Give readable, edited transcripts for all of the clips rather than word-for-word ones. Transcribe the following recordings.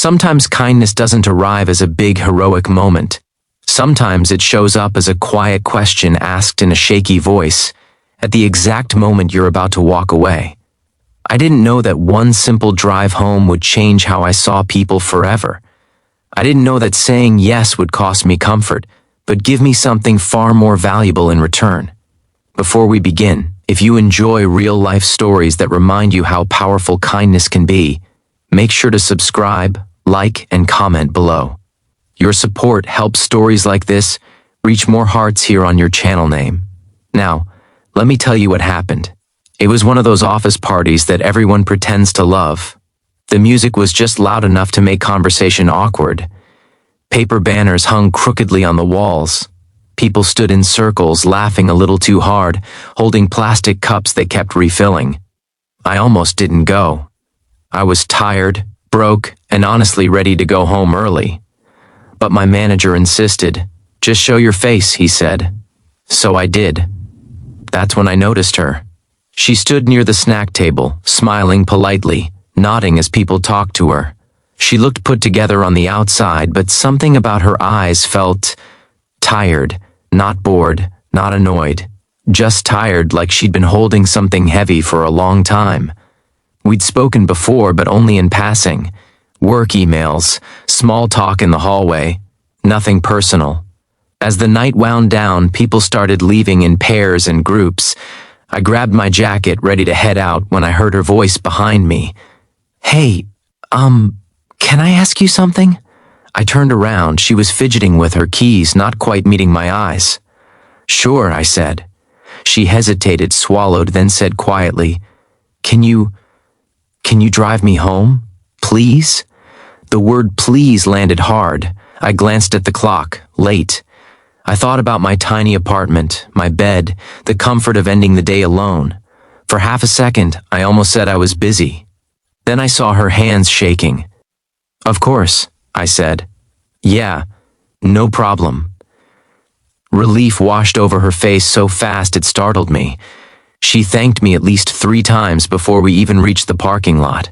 Sometimes kindness doesn't arrive as a big heroic moment. Sometimes it shows up as a quiet question asked in a shaky voice, at the exact moment you're about to walk away. I didn't know that one simple drive home would change how I saw people forever. I didn't know that saying yes would cost me comfort, but give me something far more valuable in return. Before we begin, if you enjoy real-life stories that remind you how powerful kindness can be, make sure to subscribe, like, and comment below. Your support helps stories like this reach more hearts here on your channel name. Now, let me tell you what happened. It was one of those office parties that everyone pretends to love. The music was just loud enough to make conversation awkward. Paper banners hung crookedly on the walls. People stood in circles, laughing a little too hard, holding plastic cups they kept refilling. I almost didn't go. I was tired, broke, and honestly ready to go home early. But my manager insisted. "Just show your face," he said. So I did. That's when I noticed her. She stood near the snack table, smiling politely, nodding as people talked to her. She looked put together on the outside, but something about her eyes felt tired, not bored, not annoyed, just tired, like she'd been holding something heavy for a long time. We'd spoken before, but only in passing. Work emails, small talk in the hallway, nothing personal. As the night wound down, people started leaving in pairs and groups. I grabbed my jacket, ready to head out, when I heard her voice behind me. "Hey, can I ask you something?" I turned around. She was fidgeting with her keys, not quite meeting my eyes. "Sure," I said. She hesitated, swallowed, then said quietly, Can you drive me home? Please?" The word please landed hard. I glanced at the clock. Late. I thought about my tiny apartment, my bed, the comfort of ending the day alone. For half a second, I almost said I was busy. Then I saw her hands shaking. "Of course," I said. "Yeah, no problem." Relief washed over her face so fast it startled me. She thanked me at least 3 times before we even reached the parking lot.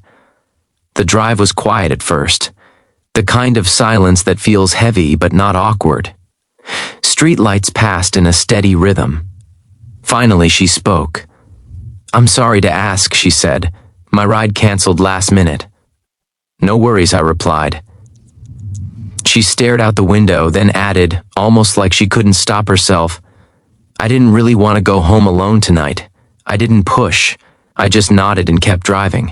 The drive was quiet at first, the kind of silence that feels heavy but not awkward. Streetlights passed in a steady rhythm. Finally, she spoke. "I'm sorry to ask," she said. "My ride canceled last minute." "No worries," I replied. She stared out the window, then added, almost like she couldn't stop herself, "I didn't really want to go home alone tonight. I didn't push. I just nodded and kept driving."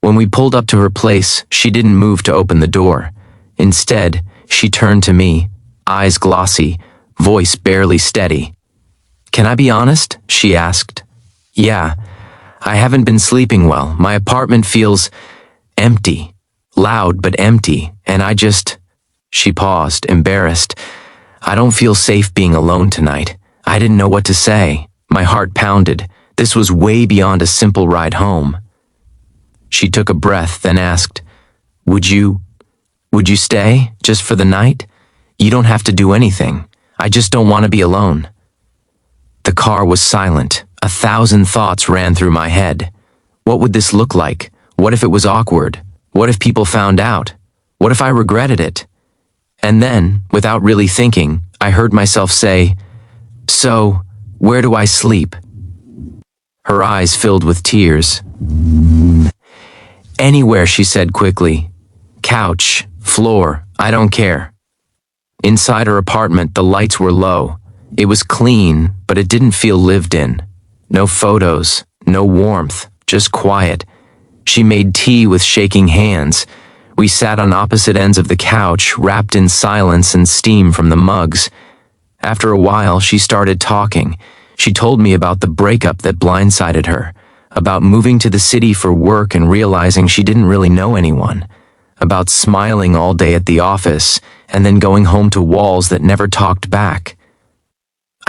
When we pulled up to her place, she didn't move to open the door. Instead, she turned to me, eyes glossy, voice barely steady. "Can I be honest?" she asked. "Yeah, I haven't been sleeping well. My apartment feels empty, loud but empty, and She paused, embarrassed. "I don't feel safe being alone tonight." I didn't know what to say. My heart pounded. This was way beyond a simple ride home. She took a breath, then asked, Would you stay, just for the night? You don't have to do anything. I just don't want to be alone." The car was silent. 1,000 thoughts ran through my head. What would this look like? What if it was awkward? What if people found out? What if I regretted it? And then, without really thinking, I heard myself say, "So, where do I sleep?" Her eyes filled with tears. "Anywhere," she said quickly. "Couch, floor, I don't care." Inside her apartment, the lights were low. It was clean, but it didn't feel lived in. No photos, no warmth, just quiet. She made tea with shaking hands. We sat on opposite ends of the couch, wrapped in silence and steam from the mugs. After a while, she started talking. She told me about the breakup that blindsided her, about moving to the city for work and realizing she didn't really know anyone, about smiling all day at the office and then going home to walls that never talked back.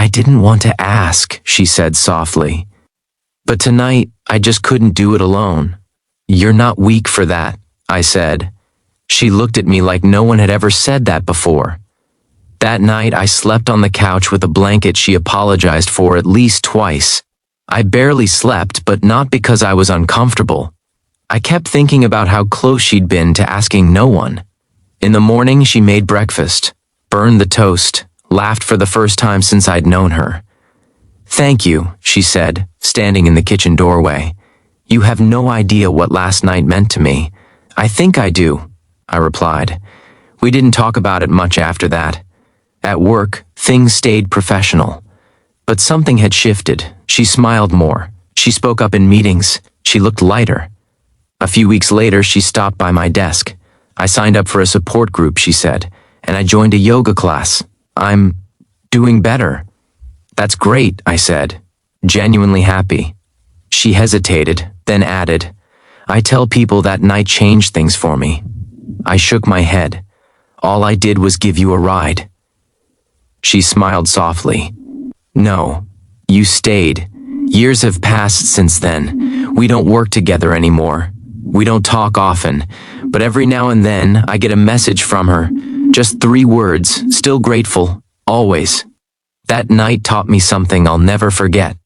"I didn't want to ask," she said softly. "But tonight, I just couldn't do it alone." "You're not weak for that," I said. She looked at me like no one had ever said that before. That night, I slept on the couch with a blanket she apologized for at least twice. I barely slept, but not because I was uncomfortable. I kept thinking about how close she'd been to asking no one. In the morning, she made breakfast, burned the toast, laughed for the first time since I'd known her. "Thank you," she said, standing in the kitchen doorway. "You have no idea what last night meant to me." "I think I do," I replied. We didn't talk about it much after that. At work, things stayed professional. But something had shifted. She smiled more. She spoke up in meetings. She looked lighter. A few weeks later, she stopped by my desk. "I signed up for a support group," she said, "and I joined a yoga class. I'm doing better." "That's great," I said, genuinely happy. She hesitated, then added, "I tell people that night changed things for me." I shook my head. "All I did was give you a ride." She smiled softly. "No, you stayed. Years have passed since then. We don't work together anymore. We don't talk often, but every now and then I get a message from her. Just 3 words, still grateful, always." That night taught me something I'll never forget.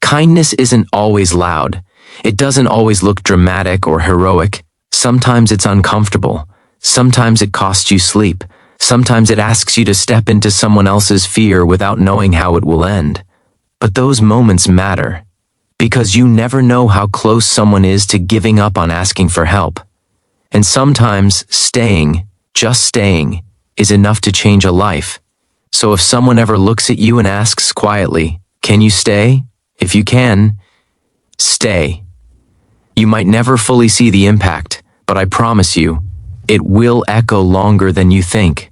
Kindness isn't always loud. It doesn't always look dramatic or heroic. Sometimes it's uncomfortable. Sometimes it costs you sleep. Sometimes it asks you to step into someone else's fear without knowing how it will end. But those moments matter, because you never know how close someone is to giving up on asking for help. And sometimes staying, just staying, is enough to change a life. So if someone ever looks at you and asks quietly, "Can you stay?" If you can, stay. You might never fully see the impact, but I promise you, it will echo longer than you think.